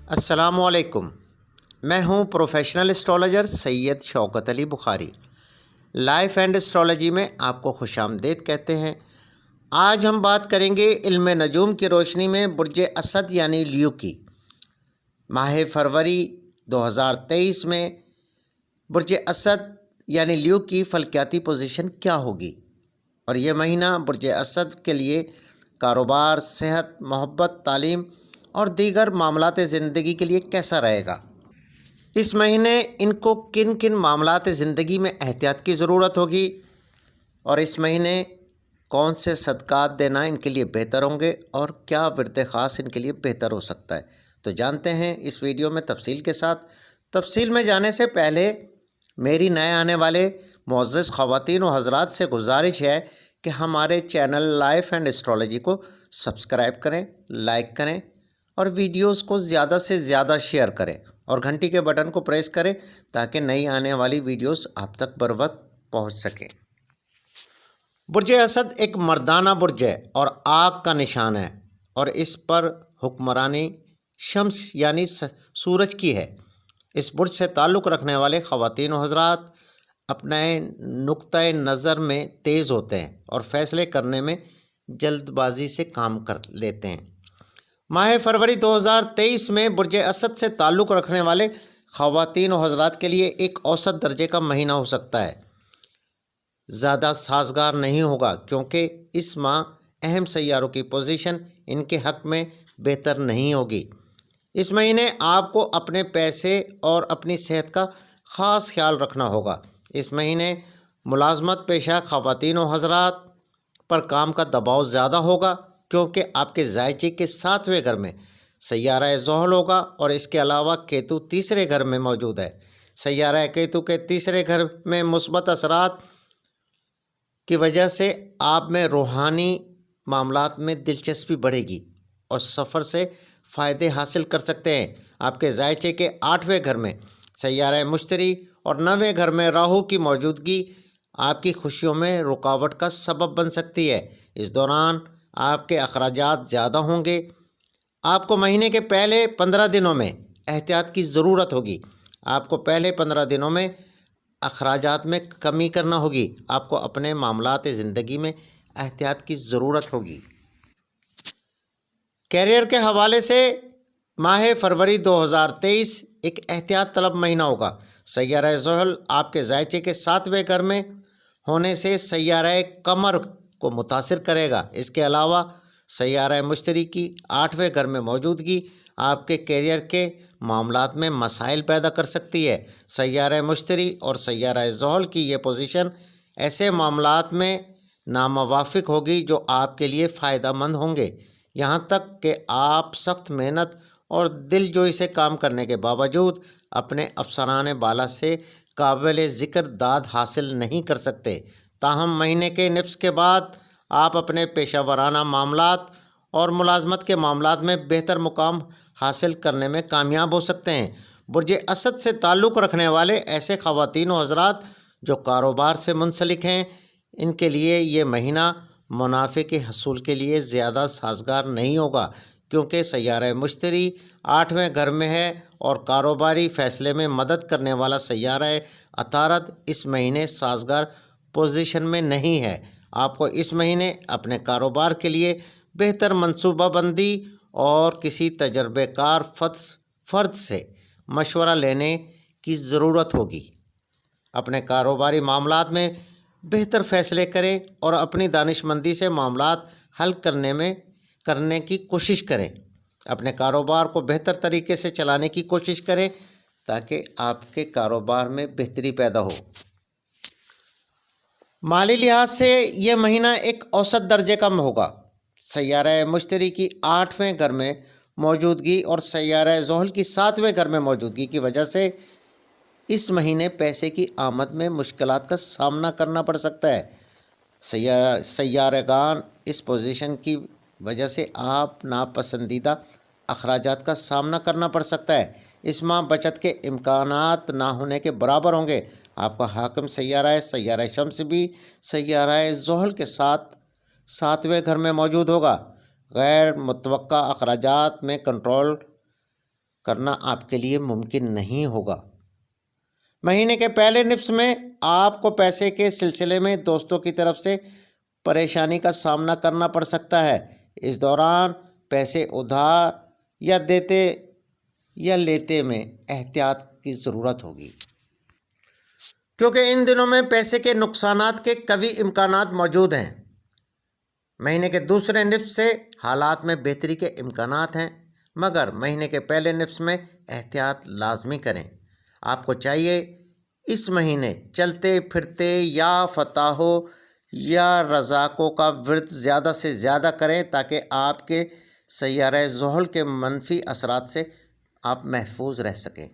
السلام علیکم، میں ہوں professional astrologer Syed Shaukat Ali Bukhari. Life and astrology میں آپ کو خوش آمدید کہتے ہیں۔ آج ہم بات کریں گے علم نجوم کی روشنی میں برج اسد یعنی لیو کی۔ ماہ فروری 2023 میں برج اسد یعنی لیو کی فلکیاتی پوزیشن کیا ہوگی، اور یہ مہینہ برج اسد کے لیے کاروبار، صحت، محبت، تعلیم اور دیگر معاملات زندگی کے لیے کیسا رہے گا۔ اس مہینے ان کو کن کن معاملات زندگی میں احتیاط کی ضرورت ہوگی، اور اس مہینے کون سے صدقات دینا ان کے لیے بہتر ہوں گے، اور کیا ورد خاص ان کے لیے بہتر ہو سکتا ہے، تو جانتے ہیں اس ویڈیو میں تفصیل کے ساتھ۔ تفصیل میں جانے سے پہلے میری نئے آنے والے معزز خواتین و حضرات سے گزارش ہے کہ ہمارے چینل لائف اینڈ اسٹرالوجی کو سبسکرائب کریں، لائک کریں اور ویڈیوز کو زیادہ سے زیادہ شیئر کریں، اور گھنٹی کے بٹن کو پریس کریں تاکہ نئی آنے والی ویڈیوز آپ تک بروقت پہنچ سکیں۔ برج اسد ایک مردانہ برج ہے اور آگ کا نشان ہے، اور اس پر حکمرانی شمس یعنی سورج کی ہے۔ اس برج سے تعلق رکھنے والے خواتین و حضرات اپنے نقطۂ نظر میں تیز ہوتے ہیں اور فیصلے کرنے میں جلد بازی سے کام کر لیتے ہیں۔ ماہ فروری 2023 میں برج اسد سے تعلق رکھنے والے خواتین و حضرات کے لیے ایک اوسط درجے کا مہینہ ہو سکتا ہے۔ زیادہ سازگار نہیں ہوگا کیونکہ اس ماہ اہم سیاروں کی پوزیشن ان کے حق میں بہتر نہیں ہوگی۔ اس مہینے آپ کو اپنے پیسے اور اپنی صحت کا خاص خیال رکھنا ہوگا۔ اس مہینے ملازمت پیشہ خواتین و حضرات پر کام کا دباؤ زیادہ ہوگا کیونکہ آپ کے ذائچے کے 7ویں گھر میں سیارہ زحل ہوگا، اور اس کے علاوہ کیتو تیسرے گھر میں موجود ہے۔ سیارہ کیتو کے تیسرے گھر میں مثبت اثرات کی وجہ سے آپ میں روحانی معاملات میں دلچسپی بڑھے گی اور سفر سے فائدے حاصل کر سکتے ہیں۔ آپ کے ذائچے کے 8ویں گھر میں سیارہ مشتری اور 9ویں گھر میں راہو کی موجودگی آپ کی خوشیوں میں رکاوٹ کا سبب بن سکتی ہے۔ اس دوران آپ کے اخراجات زیادہ ہوں گے۔ آپ کو مہینے کے پہلے 15 دنوں میں احتیاط کی ضرورت ہوگی۔ آپ کو پہلے 15 دنوں میں اخراجات میں کمی کرنا ہوگی۔ آپ کو اپنے معاملات زندگی میں احتیاط کی ضرورت ہوگی۔ کیریئر کے حوالے سے ماہ فروری 2023 ایک احتیاط طلب مہینہ ہوگا۔ سیارہ زحل آپ کے ذائچے کے 7ویں گھر میں ہونے سے سیارہ قمر کو متاثر کرے گا۔ اس کے علاوہ سیارہ مشتری کی 8ویں گھر میں موجودگی آپ کے کیریئر کے معاملات میں مسائل پیدا کر سکتی ہے۔ سیارہ مشتری اور سیارہ زحل کی یہ پوزیشن ایسے معاملات میں ناموافق ہوگی جو آپ کے لیے فائدہ مند ہوں گے، یہاں تک کہ آپ سخت محنت اور دل جوئی سے کام کرنے کے باوجود اپنے افسران بالا سے قابل ذکر داد حاصل نہیں کر سکتے۔ تاہم مہینے کے نصف کے بعد آپ اپنے پیشہ ورانہ معاملات اور ملازمت کے معاملات میں بہتر مقام حاصل کرنے میں کامیاب ہو سکتے ہیں۔ برج اسد سے تعلق رکھنے والے ایسے خواتین و حضرات جو کاروبار سے منسلک ہیں، ان کے لیے یہ مہینہ منافع کے حصول کے لیے زیادہ سازگار نہیں ہوگا کیونکہ سیارہ مشتری 8ویں گھر میں ہے، اور کاروباری فیصلے میں مدد کرنے والا سیارہ عطارد اس مہینے سازگار پوزیشن میں نہیں ہے۔ آپ کو اس مہینے اپنے کاروبار کے لیے بہتر منصوبہ بندی اور کسی تجربہ کار فرد سے مشورہ لینے کی ضرورت ہوگی۔ اپنے کاروباری معاملات میں بہتر فیصلے کریں اور اپنی دانش مندی سے معاملات حل کرنے کی کوشش کریں۔ اپنے کاروبار کو بہتر طریقے سے چلانے کی کوشش کریں تاکہ آپ کے کاروبار میں بہتری پیدا ہو۔ مالی لحاظ سے یہ مہینہ ایک اوسط درجے کا ہوگا۔ سیارہ مشتری کی 8ویں گھر میں موجودگی اور سیارہ زحل کی 7ویں گھر میں موجودگی کی وجہ سے اس مہینے پیسے کی آمد میں مشکلات کا سامنا کرنا پڑ سکتا ہے۔ سیارگان اس پوزیشن کی وجہ سے آپ ناپسندیدہ اخراجات کا سامنا کرنا پڑ سکتا ہے۔ اس ماہ بچت کے امکانات نہ ہونے کے برابر ہوں گے۔ آپ کا حاکم سیارہ شمس بھی سیارہ زحل کے ساتھ ساتویں گھر میں موجود ہوگا۔ غیر متوقع اخراجات میں کنٹرول کرنا آپ کے لیے ممکن نہیں ہوگا۔ مہینے کے پہلے نصف میں آپ کو پیسے کے سلسلے میں دوستوں کی طرف سے پریشانی کا سامنا کرنا پڑ سکتا ہے۔ اس دوران پیسے ادھار یا دیتے یا لیتے میں احتیاط کی ضرورت ہوگی، کیونکہ ان دنوں میں پیسے کے نقصانات کے قوی امکانات موجود ہیں۔ مہینے کے دوسرے نصف سے حالات میں بہتری کے امکانات ہیں، مگر مہینے کے پہلے نصف میں احتیاط لازمی کریں۔ آپ کو چاہیے اس مہینے چلتے پھرتے یا فتحوں یا رزاقوں کا ورد زیادہ سے زیادہ کریں تاکہ آپ کے سیارہ زحل کے منفی اثرات سے آپ محفوظ رہ سکیں۔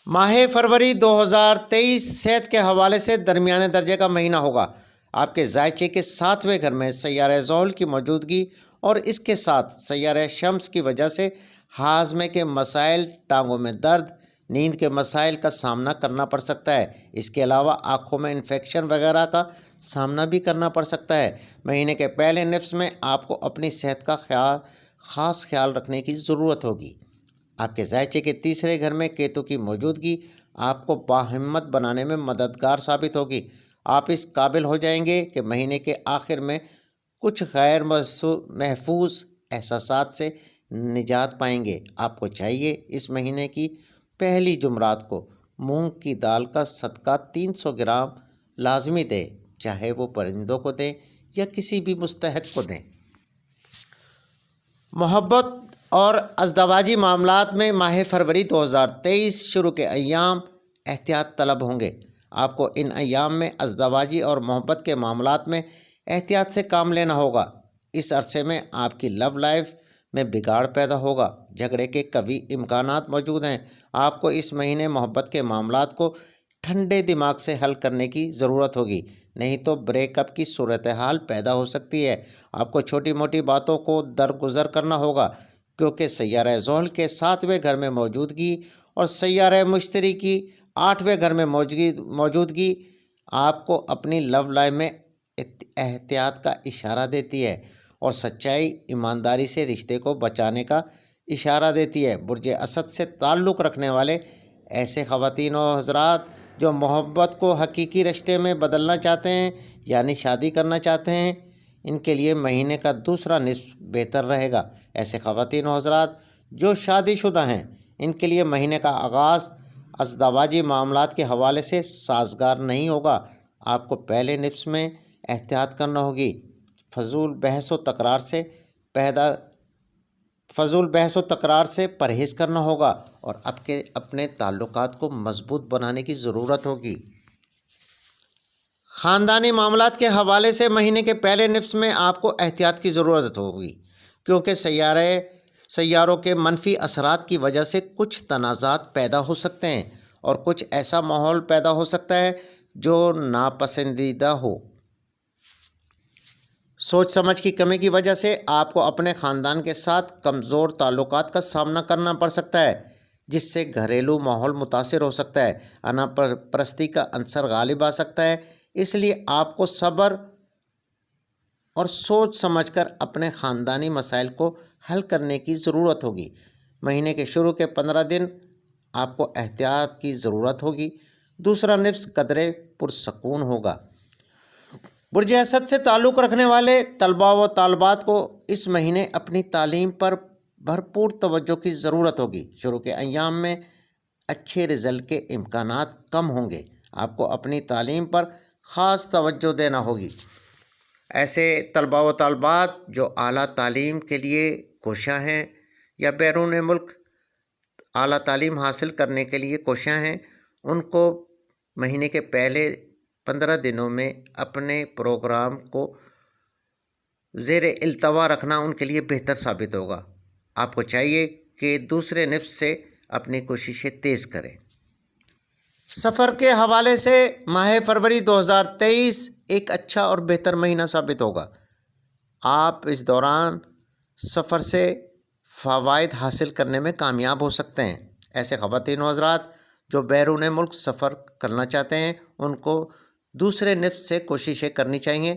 ماہ فروری 2023 صحت کے حوالے سے درمیانے درجے کا مہینہ ہوگا۔ آپ کے ذائچے کے 7ویں گھر میں سیارہ زحل کی موجودگی اور اس کے ساتھ سیارہ شمس کی وجہ سے ہاضمے کے مسائل، ٹانگوں میں درد، نیند کے مسائل کا سامنا کرنا پڑ سکتا ہے۔ اس کے علاوہ آنکھوں میں انفیکشن وغیرہ کا سامنا بھی کرنا پڑ سکتا ہے۔ مہینے کے پہلے نصف میں آپ کو اپنی صحت کا خاص خیال رکھنے کی ضرورت ہوگی۔ آپ کے ذائچے کے 3رے گھر میں کیتو کی موجودگی آپ کو باہمت بنانے میں مددگار ثابت ہوگی۔ آپ اس قابل ہو جائیں گے کہ مہینے کے آخر میں کچھ غیر محفوظ احساسات سے نجات پائیں گے۔ آپ کو چاہیے اس مہینے کی پہلی جمعرات کو مونگ کی دال کا صدقہ 300 گرام لازمی دیں، چاہے وہ پرندوں کو دیں یا کسی بھی مستحق کو دیں۔ محبت اور ازدواجی معاملات میں ماہ فروری 2023 شروع کے ایام احتیاط طلب ہوں گے۔ آپ کو ان ایام میں ازدواجی اور محبت کے معاملات میں احتیاط سے کام لینا ہوگا۔ اس عرصے میں آپ کی لو لائف میں بگاڑ پیدا ہوگا، جھگڑے کے قوی امکانات موجود ہیں۔ آپ کو اس مہینے محبت کے معاملات کو ٹھنڈے دماغ سے حل کرنے کی ضرورت ہوگی، نہیں تو بریک اپ کی صورتحال پیدا ہو سکتی ہے۔ آپ کو چھوٹی موٹی باتوں کو درگزر کرنا ہوگا، کیونکہ سیارہ زحل کے 7ویں گھر میں موجودگی اور سیارہ مشتری کی 8ویں گھر میں موجودگی آپ کو اپنی لو لائف میں احتیاط کا اشارہ دیتی ہے اور سچائی ایمانداری سے رشتے کو بچانے کا اشارہ دیتی ہے۔ برج اسد سے تعلق رکھنے والے ایسے خواتین و حضرات جو محبت کو حقیقی رشتے میں بدلنا چاہتے ہیں یعنی شادی کرنا چاہتے ہیں، ان کے لیے مہینے کا دوسرا نصف بہتر رہے گا۔ ایسے خواتین و حضرات جو شادی شدہ ہیں، ان کے لیے مہینے کا آغاز ازدواجی معاملات کے حوالے سے سازگار نہیں ہوگا۔ آپ کو پہلے نصف میں احتیاط کرنا ہوگی، فضول بحث و تکرار سے پرہیز کرنا ہوگا اور اپنے تعلقات کو مضبوط بنانے کی ضرورت ہوگی۔ خاندانی معاملات کے حوالے سے مہینے کے پہلے نصف میں آپ کو احتیاط کی ضرورت ہوگی، کیونکہ سیاروں کے منفی اثرات کی وجہ سے کچھ تنازعات پیدا ہو سکتے ہیں اور کچھ ایسا ماحول پیدا ہو سکتا ہے جو ناپسندیدہ ہو۔ سوچ سمجھ کی کمی کی وجہ سے آپ کو اپنے خاندان کے ساتھ کمزور تعلقات کا سامنا کرنا پڑ سکتا ہے، جس سے گھریلو ماحول متاثر ہو سکتا ہے۔ انا پرستی کا عنصر غالب آ سکتا ہے، اس لیے آپ کو صبر اور سوچ سمجھ کر اپنے خاندانی مسائل کو حل کرنے کی ضرورت ہوگی۔ مہینے کے شروع کے 15 دن آپ کو احتیاط کی ضرورت ہوگی۔ دوسرا نصف قدرے پرسکون ہوگا۔ برج اسد سے تعلق رکھنے والے طلباء و طالبات کو اس مہینے اپنی تعلیم پر بھرپور توجہ کی ضرورت ہوگی۔ شروع کے ایام میں اچھے رزلٹ کے امکانات کم ہوں گے۔ آپ کو اپنی تعلیم پر خاص توجہ دینا ہوگی۔ ایسے طلباء و طالبات جو اعلیٰ تعلیم کے لیے کوشاں ہیں یا بیرون ملک اعلیٰ تعلیم حاصل کرنے کے لیے کوشاں ہیں، ان کو مہینے کے پہلے 15 دنوں میں اپنے پروگرام کو زیر التوا رکھنا ان کے لیے بہتر ثابت ہوگا۔ آپ کو چاہیے کہ دوسرے نصف سے اپنی کوششیں تیز کریں۔ سفر کے حوالے سے ماہ فروری 2023 ایک اچھا اور بہتر مہینہ ثابت ہوگا۔ آپ اس دوران سفر سے فوائد حاصل کرنے میں کامیاب ہو سکتے ہیں۔ ایسے خواتین و حضرات جو بیرون ملک سفر کرنا چاہتے ہیں، ان کو دوسرے نفس سے کوششیں کرنی چاہیے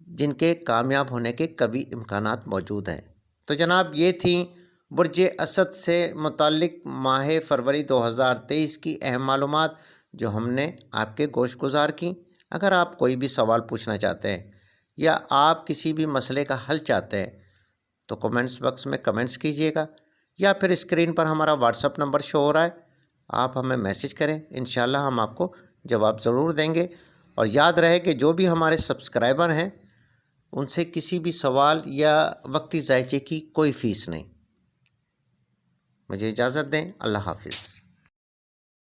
جن کے کامیاب ہونے کے کبھی امکانات موجود ہیں۔ تو جناب یہ تھیں برج اسد سے متعلق ماہ فروری 2023 کی اہم معلومات جو ہم نے آپ کے گوش گزار کی۔ اگر آپ کوئی بھی سوال پوچھنا چاہتے ہیں یا آپ کسی بھی مسئلے کا حل چاہتے ہیں تو کمنٹس باکس میں کمنٹس کیجیے گا، یا پھر اسکرین پر ہمارا واٹس اپ نمبر شو ہو رہا ہے، آپ ہمیں میسج کریں، انشاءاللہ ہم آپ کو جواب ضرور دیں گے۔ اور یاد رہے کہ جو بھی ہمارے سبسکرائبر ہیں ان سے کسی بھی سوال یا وقتی ضائع کی کوئی فیس نہیں۔ مجھے اجازت دیں، اللہ حافظ۔